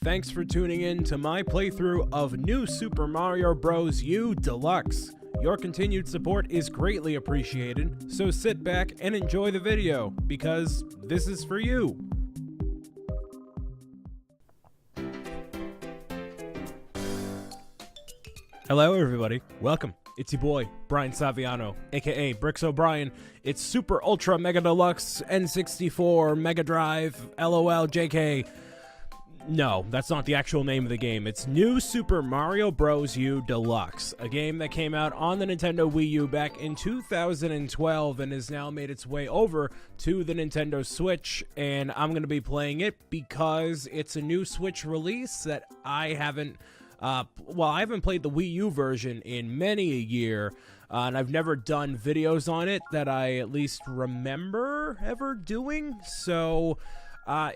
Thanks for tuning in to my playthrough of New Super Mario Bros. U Deluxe. Your continued support is greatly appreciated, so sit back and enjoy the video, because this is for you. Hello everybody, welcome. It's your boy, BrianSaviano, aka Bricks O'Brien. It's Super Ultra Mega Deluxe N64 Mega Drive LOL JK. No, that's not the actual name of the game. It's New Super Mario Bros. U Deluxe, a game that came out on the Nintendo Wii U back in 2012 and has now made its way over to the Nintendo Switch, and I'm going to be playing it because it's a new Switch release that I haven't I haven't played the Wii U version in many a year, and I've never done videos on it that I at least remember ever doing, so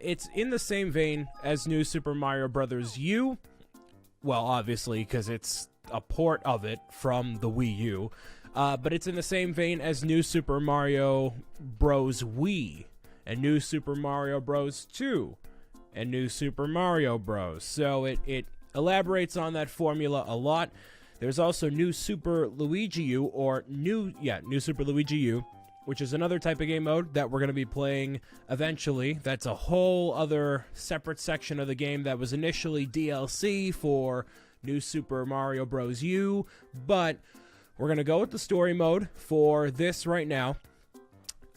it's in the same vein as New Super Mario Bros. U, well, obviously, because it's a port of it from the Wii U, but it's in the same vein as New Super Mario Bros. Wii, and New Super Mario Bros. 2, and New Super Mario Bros. So it elaborates on that formula a lot. There's also New Super Luigi U, or New Super Luigi U, which is another type of game mode that we're going to be playing eventually. That's a whole other separate section of the game that was initially DLC for New Super Mario Bros. U, but we're going to go with the story mode for this right now.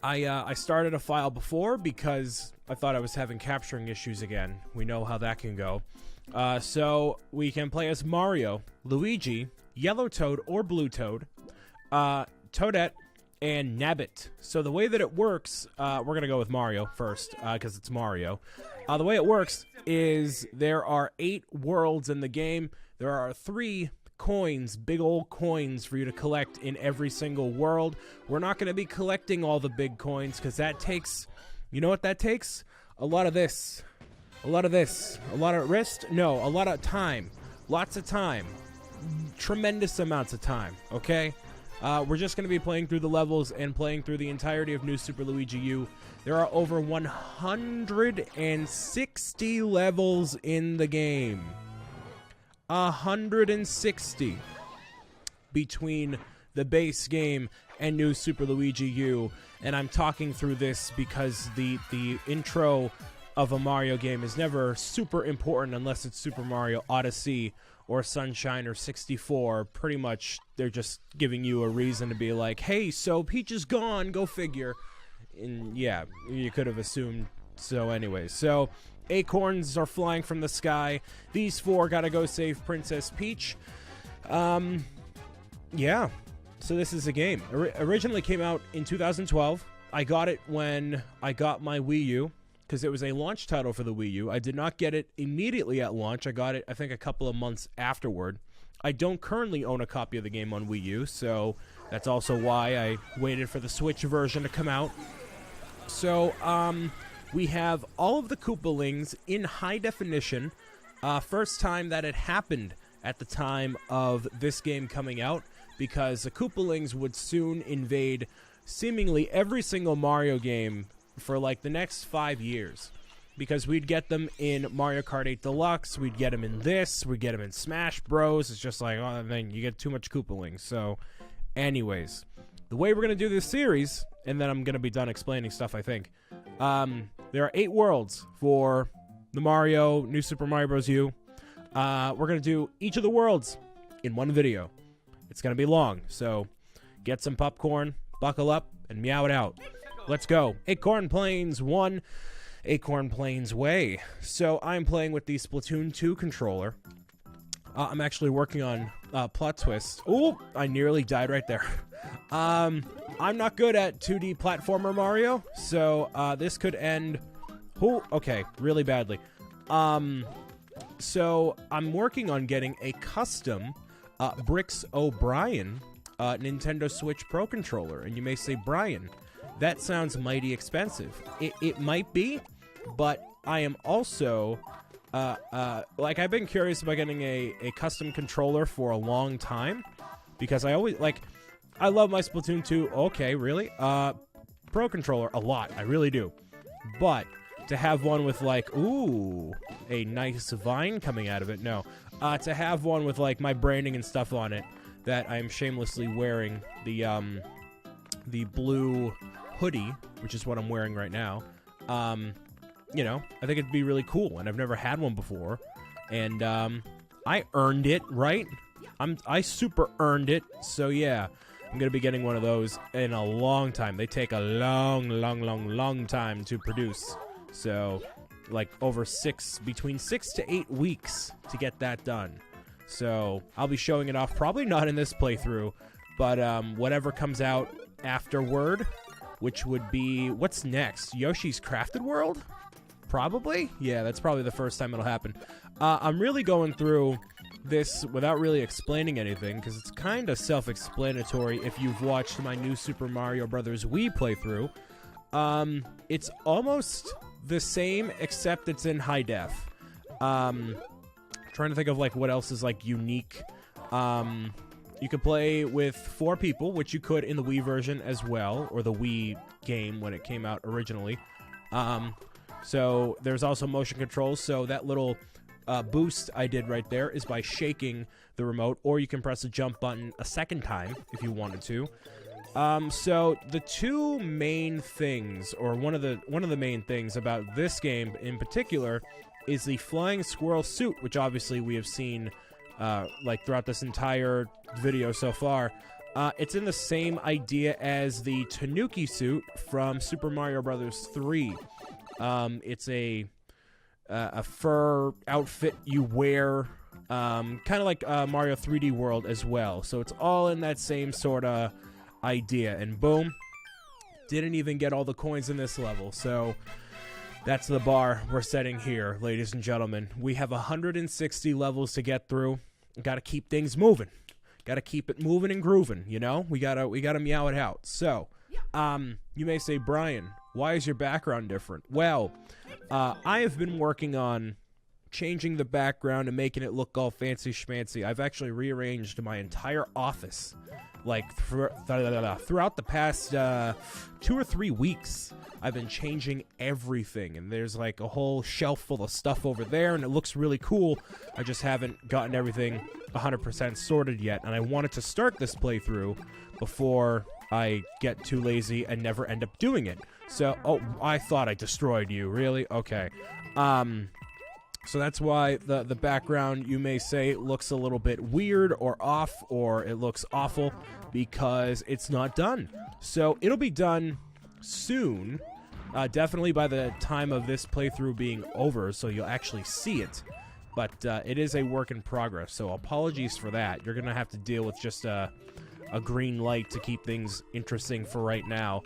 I started a file before because I thought I was having capturing issues again. We know how that can go. So we can play as Mario, Luigi, Yellow Toad or Blue Toad, Toadette, and Nabbit. So the way that it works, we're going to go with Mario first, because it's Mario. The way it works is there are 8 worlds in the game. There are 3 coins, big old coins for you to collect in every single world. We're not going to be collecting all the big coins, because that takes, you know what that takes? A lot of this. A lot of this. A lot of wrist? No, a lot of time. Lots of time. Tremendous amounts of time, okay? We're just going to be playing through the levels and playing through the entirety of New Super Luigi U. There are over 160 levels in the game. 160 between the base game and New Super Luigi U. And I'm talking through this because the intro of a Mario game is never super important unless it's Super Mario Odyssey or Sunshine or 64. Pretty much they're just giving you a reason to be like, hey, so Peach is gone, go figure. And yeah, you could have assumed so anyways. So acorns are flying from the sky. These 4 gotta go save Princess Peach. Yeah, so this is a game. Originally came out in 2012. I got it when I got my Wii U, because it was a launch title for the Wii U. I did not get it immediately at launch. I got it, I think, a couple of months afterward. I don't currently own a copy of the game on Wii U, so that's also why I waited for the Switch version to come out. So, we have all of the Koopalings in high definition. First time that it happened at the time of this game coming out, because the Koopalings would soon invade seemingly every single Mario game for like the next 5 years, because we'd get them in Mario Kart 8 Deluxe, we'd get them in this, we'd get them in Smash Bros. It's just like, oh man, you get too much Koopalings. So anyways, the way we're going to do this series, and then I'm going to be done explaining stuff, I think, there are 8 worlds for the New Super Mario Bros. U. We're going to do each of the worlds in one video. It's going to be long, so get some popcorn, buckle up, and meow it out. Let's go. Acorn Plains 1, Acorn Plains Way. So I'm playing with the Splatoon 2 controller. I'm actually working on plot twists. Oh, I nearly died right there. I'm not good at 2D platformer Mario, so this could end, really badly. So I'm working on getting a custom Bricks O'Brien Nintendo Switch Pro controller. And you may say, Brian, that sounds mighty expensive. It might be, but I am also, I've been curious about getting a custom controller for a long time, because I always, I love my Splatoon 2, okay, really? Pro controller a lot, I really do. But to have one with like, ooh, a nice vine coming out of it. No, to have one with like my branding and stuff on it that I'm shamelessly wearing, the blue hoodie, which is what I'm wearing right now. You know, I think it'd be really cool, and I've never had one before, and I earned it, right? I super earned it, so yeah, I'm gonna be getting one of those in a long time. They take a long time to produce, so like between 6 to 8 weeks to get that done. So I'll be showing it off, probably not in this playthrough, but whatever comes out afterward, which would be, what's next? Yoshi's Crafted World? Probably? Yeah, that's probably the first time it'll happen. I'm really going through this without really explaining anything, because it's kind of self-explanatory if you've watched my new Super Mario Bros. Wii playthrough. It's almost the same, except it's in high def. Trying to think of like what else is like unique. You could play with 4 people, which you could in the Wii version as well, or the Wii game when it came out originally. So there's also motion controls, so that little boost I did right there is by shaking the remote, or you can press the jump button a second time if you wanted to. So the two main things, or one of the main things about this game in particular, is the flying squirrel suit, which obviously we have seen like throughout this entire video so far. It's in the same idea as the Tanuki suit from Super Mario Bros. 3. It's a fur outfit you wear, kind of like Mario 3D World as well. So it's all in that same sort of idea. And boom, didn't even get all the coins in this level. So that's the bar we're setting here, ladies and gentlemen. We have 160 levels to get through. Got to keep things moving. Got to keep it moving and grooving, you know? We gotta meow it out. So, you may say, Brian, why is your background different? Well, I have been working on changing the background and making it look all fancy schmancy. I've actually rearranged my entire office, like throughout the past 2 or 3 weeks. I've been changing everything, and there's like a whole shelf full of stuff over there, and it looks really cool. I just haven't gotten everything 100% sorted yet, and I wanted to start this playthrough before I get too lazy and never end up doing it. So, oh, I thought I destroyed you. Really? Okay. So that's why the background, you may say, looks a little bit weird or off, or it looks awful, because it's not done. So it'll be done soon, definitely by the time of this playthrough being over, so you'll actually see it. But it is a work in progress, so apologies for that. You're going to have to deal with just a green light to keep things interesting for right now.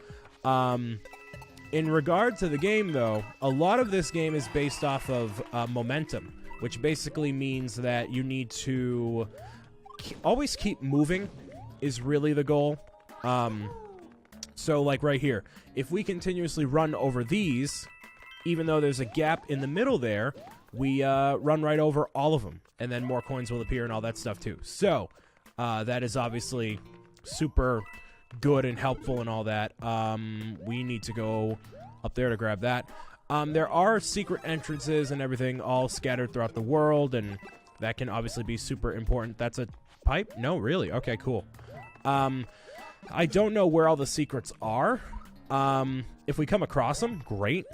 In regard to the game, though, a lot of this game is based off of momentum, which basically means that you need to always keep moving is really the goal. So, like right here, if we continuously run over these, even though there's a gap in the middle there, we run right over all of them, and then more coins will appear and all that stuff too. So, that is obviously super good and helpful and all that. We need to go up there to grab that. There are secret entrances and everything all scattered throughout the world, and that can obviously be super important. That's a pipe? No, really? Okay, cool. I don't know where all the secrets are. If we come across them, great.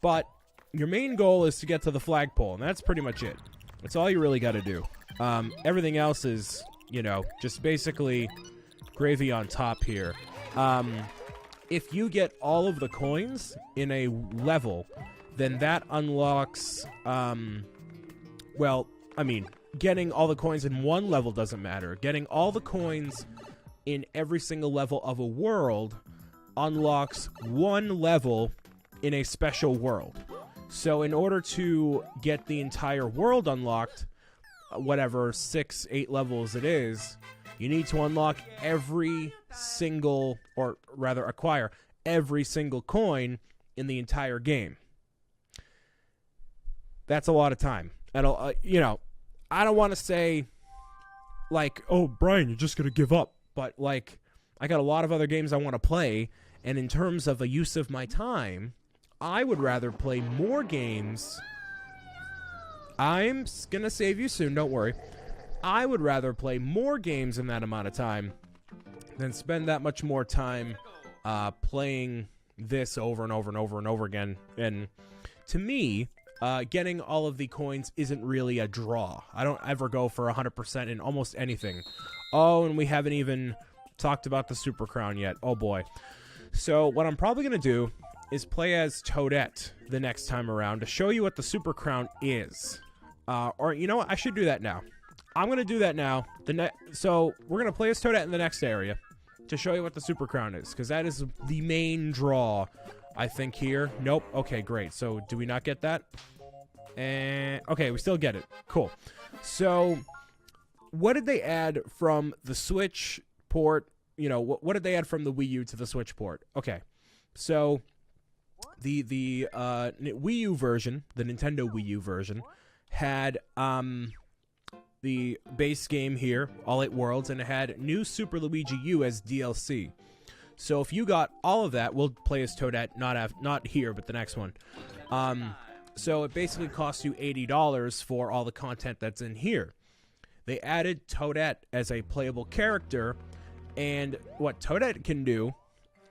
But your main goal is to get to the flagpole, and that's pretty much it. That's all you really got to do. Everything else is, you know, just basically gravy on top here. If you get all of the coins in a level, then that unlocks, well, I mean, getting all the coins in one level doesn't matter. Getting all the coins in every single level of a world unlocks one level in a special world. So in order to get the entire world unlocked, whatever 6, 8 levels it is, you need to unlock every single, or rather acquire every single coin in the entire game. That's a lot of time. And, you know, I don't want to say, like, oh, Brian, you're just going to give up. But, like, I got a lot of other games I want to play, and in terms of a use of my time, I would rather play more games. I'm gonna save you soon, don't worry. I would rather play more games in that amount of time than spend that much more time playing this over and over and over and over again. And to me, getting all of the coins isn't really a draw. I don't ever go for 100% in almost anything. Oh, and we haven't even talked about the Super Crown yet. Oh boy. So what I'm probably going to do is play as Toadette the next time around to show you what the Super Crown is. Or you know what? I should do that now. I'm going to do that now. So we're going to play as Toadette in the next area to show you what the Super Crown is, because that is the main draw, I think, here. Nope. Okay, great. So do we not get that? And okay, we still get it. Cool. So what did they add from the Switch port? You know, what did they add from the Wii U to the Switch port? Okay. So the Wii U version, the Nintendo Wii U version, had the base game here, All 8 Worlds, and it had New Super Luigi U as DLC. So if you got all of that, we'll play as Toadette, not here, but the next one. So it basically costs you $80 for all the content that's in here. They added Toadette as a playable character, and what Toadette can do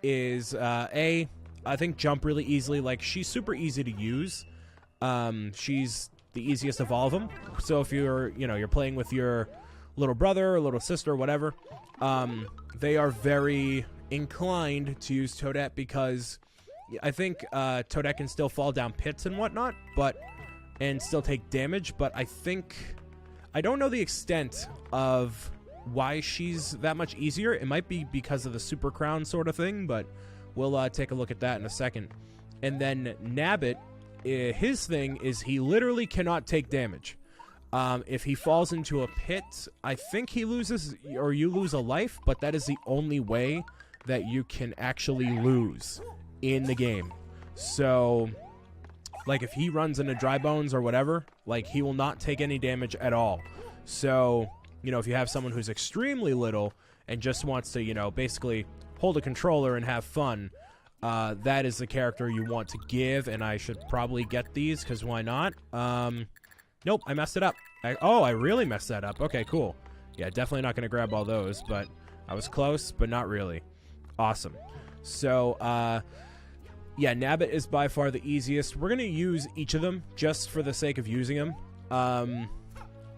is, I think jump really easily. Like, she's super easy to use. She's the easiest of all of them. So if you're playing with your little brother or little sister or whatever, they are very inclined to use Toadette because I think Toadette can still fall down pits and whatnot, and still take damage. But I don't know the extent of why she's that much easier. It might be because of the Super Crown sort of thing, but we'll take a look at that in a second. And then Nabbit, his thing is he literally cannot take damage. If he falls into a pit, I think he loses, or you lose a life, but that is the only way that you can actually lose in the game. So, like, if he runs into dry bones or whatever, like, he will not take any damage at all. So, if you have someone who's extremely little and just wants to, basically hold a controller and have fun, that is the character you want to give, and I should probably get these, because why not? Nope, I messed it up. I really messed that up. Okay, cool. Yeah, definitely not going to grab all those, but I was close, but not really. Awesome. So, yeah, Nabbit is by far the easiest. We're going to use each of them just for the sake of using them.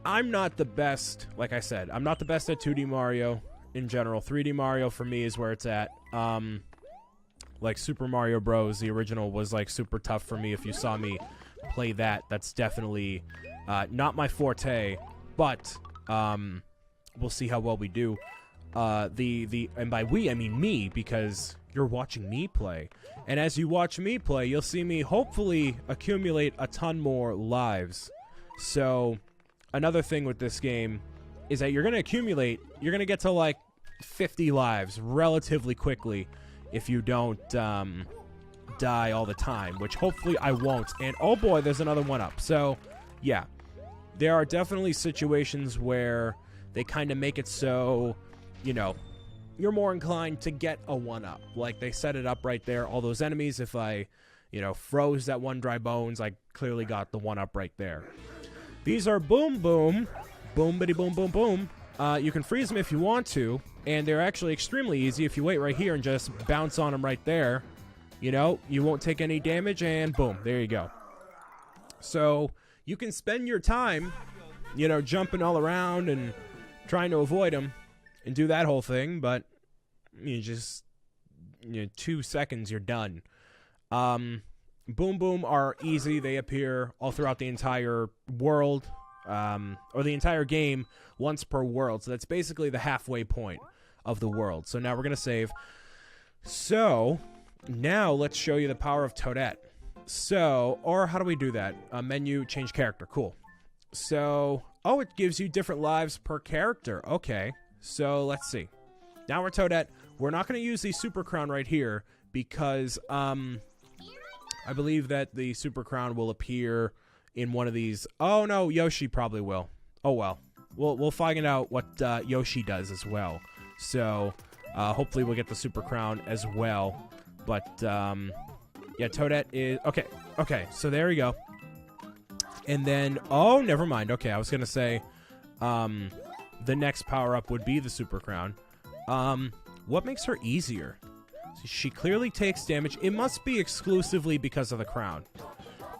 I'm not the best, like I said, I'm not the best at 2D Mario in general. 3D Mario for me is where it's at. Like Super Mario Bros., the original, was like super tough for me. If you saw me play that, that's definitely not my forte, but we'll see how well we do. And by we, I mean me, because you're watching me play. And as you watch me play, you'll see me hopefully accumulate a ton more lives. So another thing with this game is that you're going to get to like 50 lives relatively quickly if you don't die all the time, which hopefully I won't. And oh boy, there's another one up. So yeah, there are definitely situations where they kind of make it so, you're more inclined to get a one-up. Like, they set it up right there. All those enemies, if I, froze that one dry bones, I clearly got the one-up right there. These are boom, boom, boom-bitty, boom, boom, boom. You can freeze them if you want to, and they're actually extremely easy if you wait right here and just bounce on them right there. You won't take any damage, and boom, there you go. So you can spend your time, jumping all around and trying to avoid them and do that whole thing, but you just 2 seconds, you're done. Boom Boom are easy. They appear all throughout the entire world, or the entire game, once per world. So that's basically the halfway point of the world. So now we're going to save. So now let's show you the power of Toadette. So, or how do we do that? Menu, change character. Cool. So, oh, it gives you different lives per character. Okay. So let's see. Now we're Toadette. We're not going to use the Super Crown right here because I believe that the Super Crown will appear in one of these. Oh no, Yoshi probably will. Oh well. We'll find out what Yoshi does as well. So hopefully we'll get the Super Crown as well. But Yeah, Toadette is... Okay, okay, so there we go. And then... Oh, never mind. Okay, I was going to say... the next power-up would be the Super Crown. What makes her easier? She clearly takes damage. It must be exclusively because of the crown.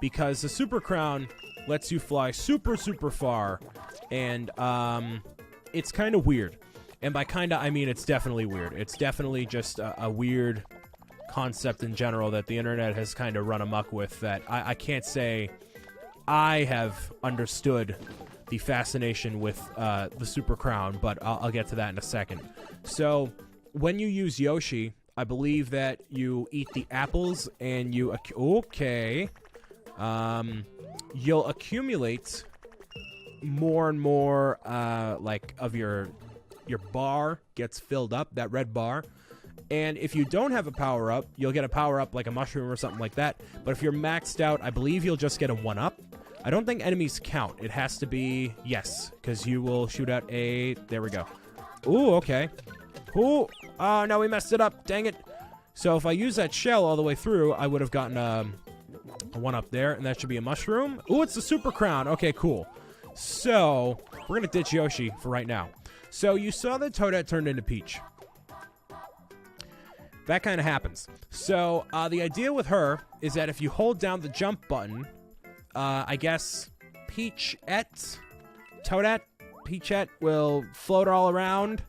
Because the Super Crown lets you fly super, super far. And, it's kind of weird. And by kinda, I mean it's definitely weird. It's definitely just a weird concept in general that the internet has kind of run amok with that I can't say I have understood the fascination with the Super Crown, but I'll get to that in a second. So, when you use Yoshi, I believe that you eat the apples and you... Okay. You'll accumulate more and more, like, of your bar gets filled up, that red bar. And if you don't have a power-up, you'll get a power-up like a mushroom or something like that. But if you're maxed out, I believe you'll just get a 1-up. I don't think enemies count. It has to be... Yes, because you will shoot out a... There we go. Ooh, okay. Ooh. Oh, no, we messed it up. Dang it. So if I use that shell all the way through, I would have gotten a 1-up there, and that should be a mushroom. Ooh, it's the Super Crown. Okay, cool. So, we're going to ditch Yoshi for right now. So, you saw that Toadette turned into Peach. That kind of happens. So, the idea with her is that if you hold down the jump button, I guess Peachette will float all around.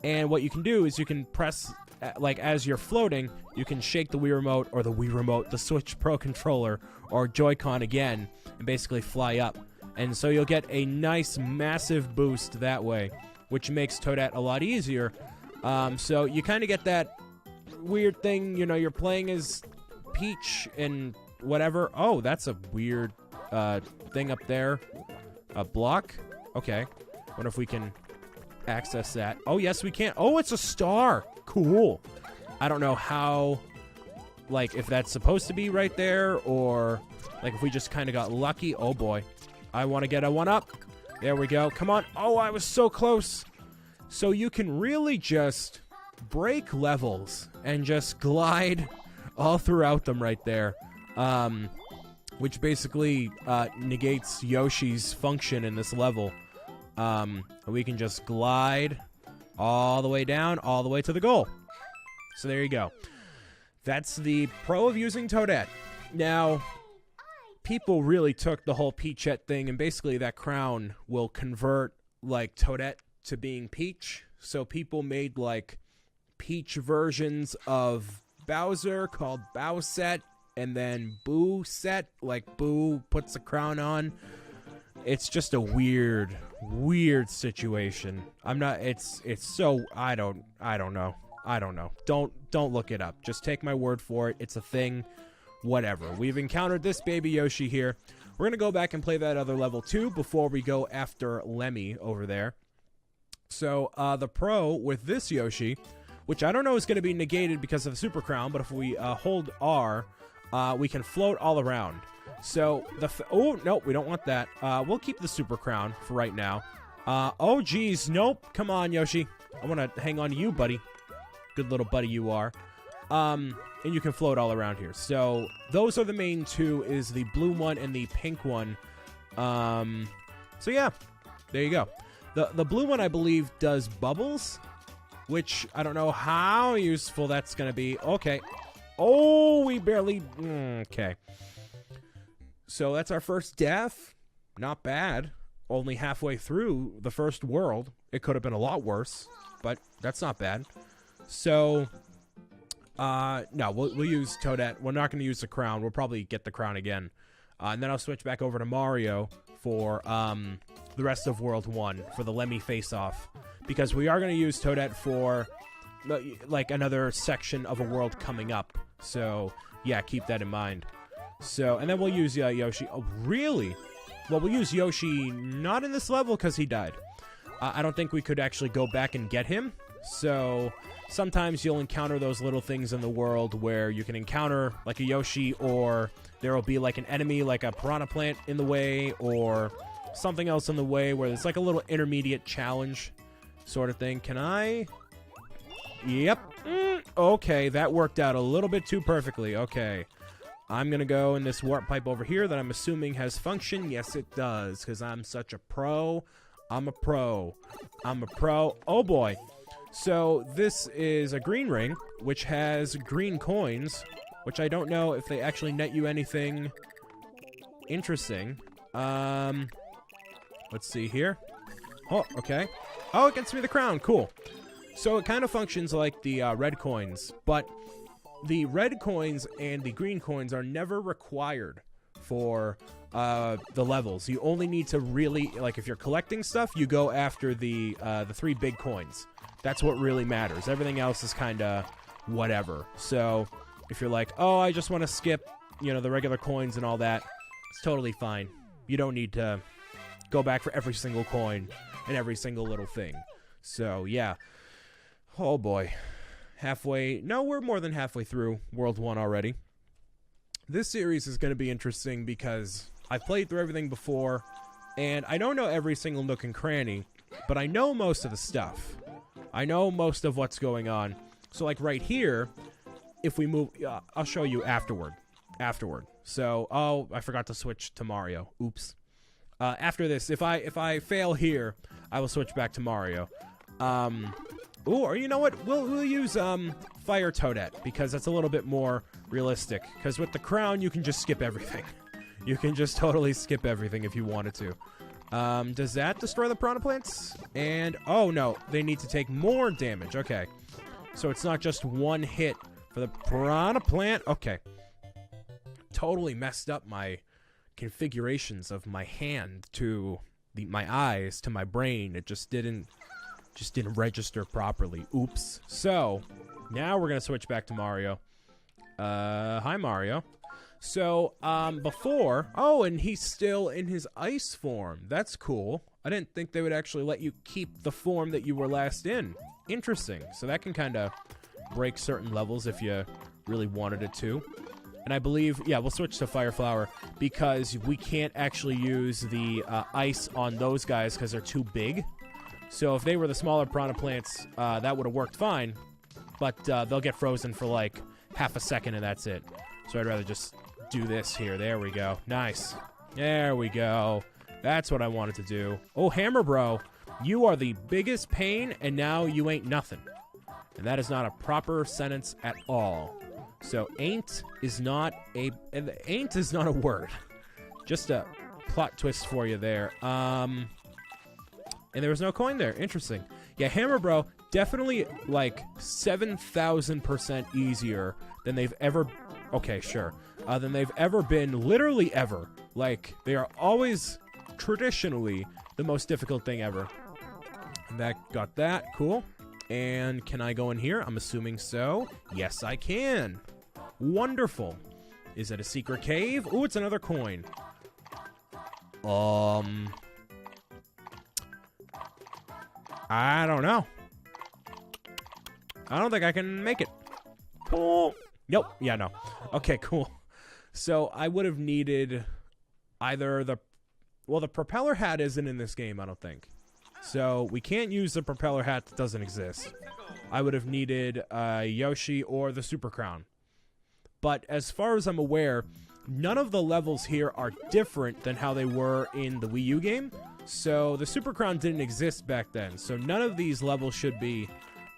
And what you can do is you can press, like, as you're floating, you can shake the Wii Remote, or the Wii Remote, the Switch Pro Controller, or Joy-Con again, and basically fly up. And so you'll get a nice, massive boost that way, which makes Toadette a lot easier. So you kind of get that weird thing, you know, you're playing as Peach and whatever. Oh, that's a weird thing up there. A block? Okay. Wonder if we can access that. Oh, yes, we can. Oh, it's a star. Cool. I don't know how, like, if that's supposed to be right there, or, like, if we just kind of got lucky. Oh, boy. I want to get a 1-up. There we go. Come on. Oh, I was so close. So you can really just break levels and just glide all throughout them right there. Which basically negates Yoshi's function in this level. We can just glide all the way down, all the way to the goal. So there you go. That's the pro of using Toadette. Now, people really took the whole Peachette thing, and basically that crown will convert, like, Toadette to being Peach. So people made, like, Peach versions of Bowser called Bowsette, and then Boo-Set, like Boo puts a crown on. It's just a weird situation. It's so, I don't know. Don't look it up. Just take my word for it. It's a thing. Whatever. We've encountered this baby Yoshi here. We're going to go back and play that other level too before we go after Lemmy over there. So, the pro with this Yoshi, which I don't know is going to be negated because of the Super Crown, but if we hold R, we can float all around. So, oh, no, we don't want that. We'll keep the Super Crown for right now. Oh, geez, nope. Come on, Yoshi. I want to hang on to you, buddy. Good little buddy you are. And you can float all around here. So, those are the main two, is the blue one and the pink one. So, yeah, there you go. The blue one, I believe, does bubbles, which I don't know how useful that's going to be. Okay. Oh, we barely... Okay. So, that's our first death. Not bad. Only halfway through the first world. It could have been a lot worse, but that's not bad. So... no, we'll use Toadette. We're not going to use the crown. We'll probably get the crown again. And then I'll switch back over to Mario for the rest of World 1 for the Lemmy face-off. Because we are going to use Toadette for, like, another section of a world coming up. So, yeah, keep that in mind. So, and then we'll use Yoshi. Oh, really? Well, we'll use Yoshi not in this level because he died. I don't think we could actually go back and get him. So... sometimes you'll encounter those little things in the world where you can encounter, like, a Yoshi, or there will be, like, an enemy, like a piranha plant in the way, or something else in the way where it's like a little intermediate challenge sort of thing. Can I? Yep. Okay, that worked out a little bit too perfectly. Okay. I'm going to go in this warp pipe over here that I'm assuming has function. Yes, it does, because I'm such a pro. I'm a pro. I'm a pro. Oh, boy. So this is a green ring, which has green coins, which I don't know if they actually net you anything interesting. Let's see here. Oh, okay. Oh, it gets me the crown. Cool. So it kind of functions like the red coins, but the red coins and the green coins are never required for the levels. You only need to really, like, if you're collecting stuff, you go after the 3 big coins. That's what really matters. Everything else is kind of whatever. So if you're like, oh, I just want to skip, you know, the regular coins and all that, it's totally fine. You don't need to go back for every single coin and every single little thing. So, yeah. Oh, boy. Halfway. No, we're more than halfway through World 1 already. This series is going to be interesting because I've played through everything before, and I don't know every single nook and cranny, but I know most of the stuff. I know most of what's going on. So, like, right here, if we move... I'll show you afterward. So, oh, I forgot to switch to Mario. Oops. After this, if I fail here, I will switch back to Mario. Ooh, or you know what? We'll use Fire Toadette, because that's a little bit more realistic. Because with the crown, you can just skip everything. You can just totally skip everything if you wanted to. Does that destroy the piranha plants? And, oh no, they need to take more damage. Okay. So it's not just one hit for the piranha plant. Okay. Totally messed up my configurations of my hand to my eyes to my brain. It just didn't register properly. Oops. So now we're gonna switch back to Mario. Hi Mario. So before, oh, and he's still in his ice form. That's cool. I didn't think they would actually let you keep the form that you were last in. Interesting. So that can kind of break certain levels if you really wanted it to. And I believe, yeah, we'll switch to Fire Flower because we can't actually use the ice on those guys because they're too big. So if they were the smaller piranha plants, that would have worked fine. But they'll get frozen for like half a second and that's it. So I'd rather just do this here. There we go. Nice. There we go. That's what I wanted to do. Oh, Hammer Bro, you are the biggest pain and now you ain't nothing. And that is not a proper sentence at all. So ain't is not a word. Just a plot twist for you there. And there was no coin there. Interesting. Yeah, Hammer Bro, definitely like 7,000% easier than they've ever... Okay, sure. Than they've ever been, literally ever. Like, they are always, traditionally, the most difficult thing ever. And that got that. Cool. And can I go in here? I'm assuming so. Yes, I can. Wonderful. Is it a secret cave? Ooh, it's another coin. I don't know. I don't think I can make it. Cool. Nope. Yeah, no. Okay, cool. So I would have needed either the... Well, the propeller hat isn't in this game, I don't think. So we can't use the propeller hat that doesn't exist. I would have needed Yoshi or the Super Crown. But as far as I'm aware, none of the levels here are different than how they were in the Wii U game. So the Super Crown didn't exist back then. So none of these levels should be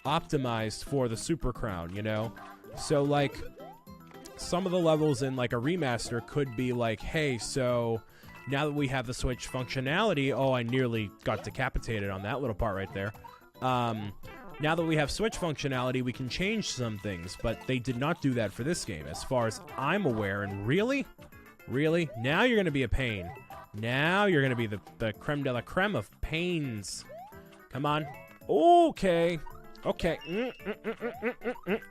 optimized for the Super Crown, you know? So, like, some of the levels in, like, a remaster could be like, hey, so now that we have the Switch functionality... Oh, I nearly got decapitated on that little part right there. Now that we have Switch functionality, we can change some things, but they did not do that for this game, as far as I'm aware. And really? Really? Now you're going to be a pain. Now you're going to be the creme de la creme of pains. Come on. Okay. Okay.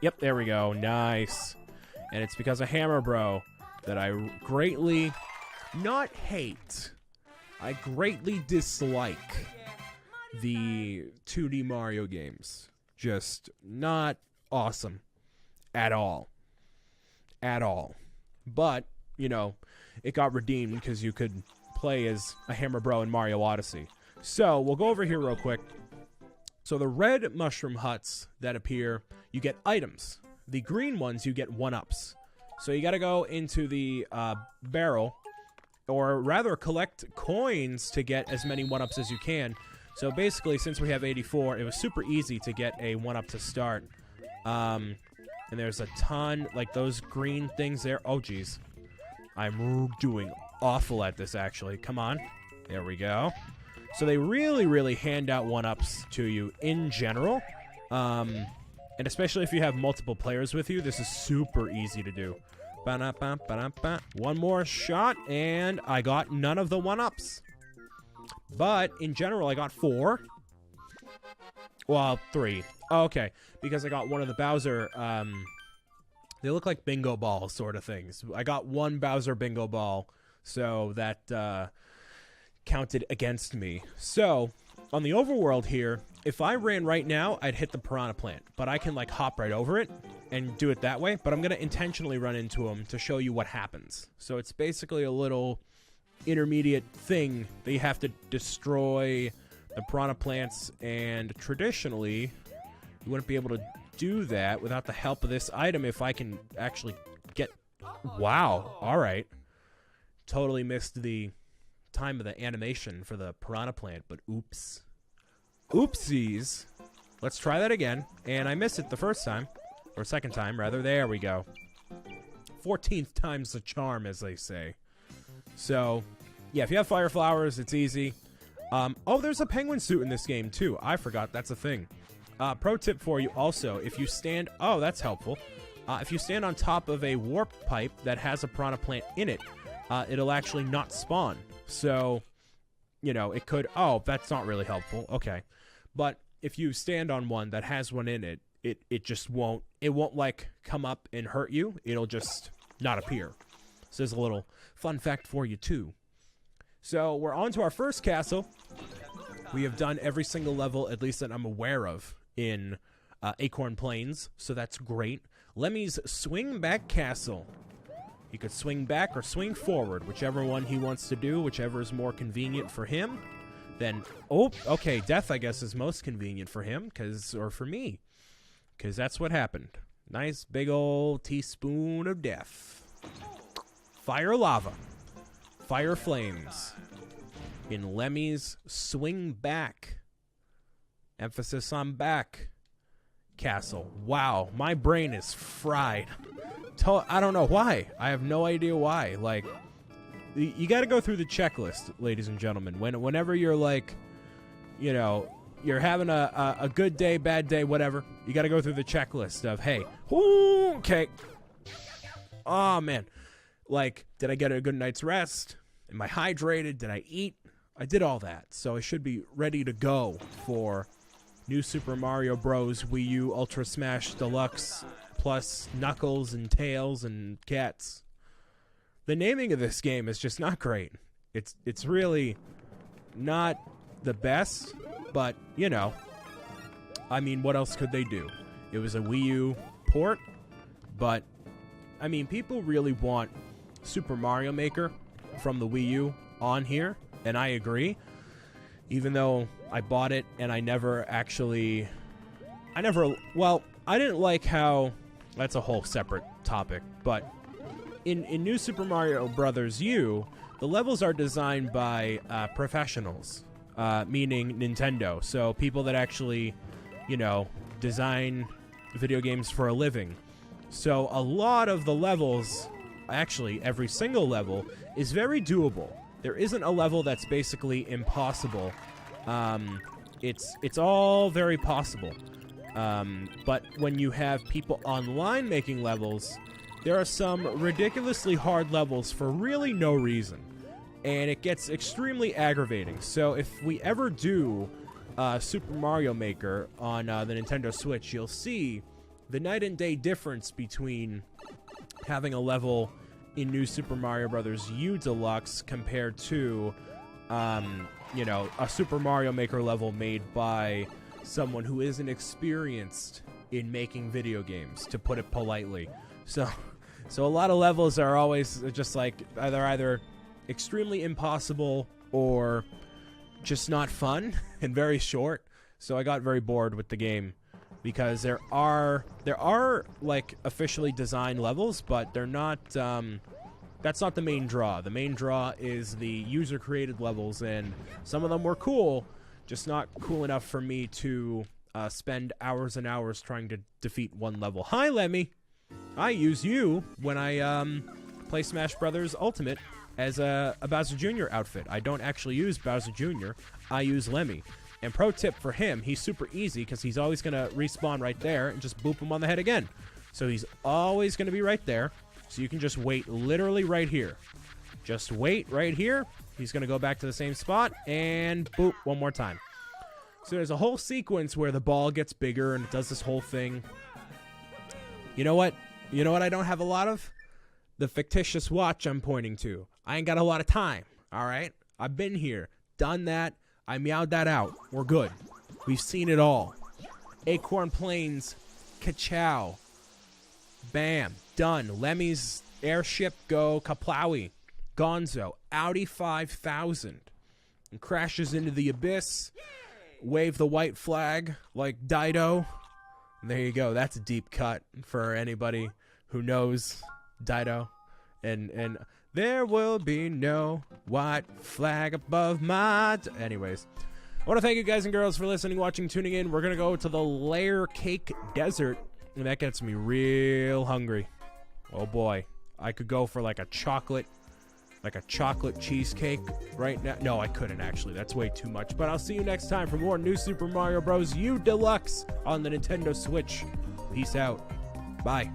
Yep, there we go. Nice. And it's because of Hammer Bro that I greatly, not hate, I greatly dislike the 2D Mario games. Just not awesome at all. At all. But, you know, it got redeemed because you could play as a Hammer Bro in Mario Odyssey. So, we'll go over here real quick. So the red mushroom huts that appear, you get items. The green ones, you get 1-ups. So you got to go into the barrel, or rather collect coins to get as many 1-ups as you can. So basically, since we have 84, it was super easy to get a 1-up to start. And there's a ton, like those green things there. Oh, geez. I'm doing awful at this, actually. Come on. There we go. So they really, really hand out 1-ups to you in general. And especially if you have multiple players with you, this is super easy to do. One more shot, and I got none of the 1-ups. But in general, I got 4. Well, 3. Oh, okay, because I got one of the Bowser, they look like bingo ball sort of things. I got 1 Bowser bingo ball, so that counted against me. So, on the overworld here, if I ran right now, I'd hit the piranha plant. But I can, like, hop right over it and do it that way. But I'm going to intentionally run into them to show you what happens. So it's basically a little intermediate thing that you have to destroy the piranha plants. And traditionally, you wouldn't be able to do that without the help of this item if I can actually get... Wow. All right. Totally missed the time of the animation for the piranha plant, but oops. Oopsies. Let's try that again. And I missed it the first time. Or second time, rather. There we go. 14th time's the charm, as they say. So, yeah, if you have fire flowers, it's easy. Oh, there's a penguin suit in this game, too. I forgot that's a thing. Pro tip for you also, if you stand... Oh, that's helpful. If you stand on top of a warp pipe that has a piranha plant in it, it'll actually not spawn. So, you know, it could... Oh, that's not really helpful. Okay. But if you stand on one that has one in it, it just won't... It won't, like, come up and hurt you. It'll just not appear. So there's a little fun fact for you, too. So we're on to our first castle. We have done every single level, at least that I'm aware of, in Acorn Plains. So that's great. Lemmy's Swingback Castle. He could swing back or swing forward, whichever one he wants to do, whichever is more convenient for him. Then, oh, okay, death, I guess, is most convenient for him, or for me, because that's what happened. Nice big old teaspoon of death. Fire lava. Fire flames. In Lemmy's Swingback. Emphasis on back. Castle. Wow, my brain is fried. I don't know why. I have no idea why. Like, you got to go through the checklist, ladies and gentlemen. Whenever you're like, you know, you're having a good day, bad day, whatever, you got to go through the checklist of, hey, okay. Oh, man. Like, did I get a good night's rest? Am I hydrated? Did I eat? I did all that. So I should be ready to go for New Super Mario Bros. Wii U Ultra Smash Deluxe plus Knuckles and Tails and Cats. The naming of this game is just not great. It's really not the best, but, you know, I mean, what else could they do? It was a Wii U port, but, I mean, people really want Super Mario Maker from the Wii U on here, and I agree, even though I bought it and I didn't like how... That's a whole separate topic, but in New Super Mario Bros. U, the levels are designed by professionals, meaning Nintendo, so people that actually, you know, design video games for a living. So a lot of the levels, actually every single level, is very doable. There isn't a level that's basically impossible. It's all very possible. But when you have people online making levels, there are some ridiculously hard levels for really no reason. And it gets extremely aggravating. So if we ever do Super Mario Maker on the Nintendo Switch, you'll see the night and day difference between having a level in New Super Mario Bros. U Deluxe compared to, you know, a Super Mario Maker level made by someone who isn't experienced in making video games, to put it politely. So a lot of levels are always just like either extremely impossible or just not fun and very short. So I got very bored with the game because there are like officially designed levels, but they're not. That's not the main draw. The main draw is the user-created levels, and some of them were cool, just not cool enough for me to spend hours and hours trying to defeat one level. Hi, Lemmy. I use you when I play Smash Brothers Ultimate as a Bowser Jr. outfit. I don't actually use Bowser Jr. I use Lemmy. And pro tip for him, he's super easy because he's always going to respawn right there and just boop him on the head again. So he's always going to be right there. So you can just wait literally right here. Just wait right here. He's going to go back to the same spot and boop one more time. So there's a whole sequence where the ball gets bigger and it does this whole thing. You know what? You know what I don't have a lot of? The fictitious watch I'm pointing to. I ain't got a lot of time, all right? I've been here, done that. I meowed that out. We're good. We've seen it all. Acorn Plains, ka-chow. Bam, done. Lemmy's airship go kaplowy. Gonzo, Audi 5000. And crashes into the abyss. Wave the white flag like Dido. And there you go. That's a deep cut for anybody who knows Dido. And there will be no white flag above my... Anyways, I want to thank you guys and girls for listening, watching, tuning in. We're going to go to the Layer Cake Desert, and that gets me real hungry. Oh boy. I could go for like a chocolate cheesecake right now. No, I couldn't actually. That's way too much. But I'll see you next time for more New Super Mario Bros. U Deluxe on the Nintendo Switch. Peace out. Bye.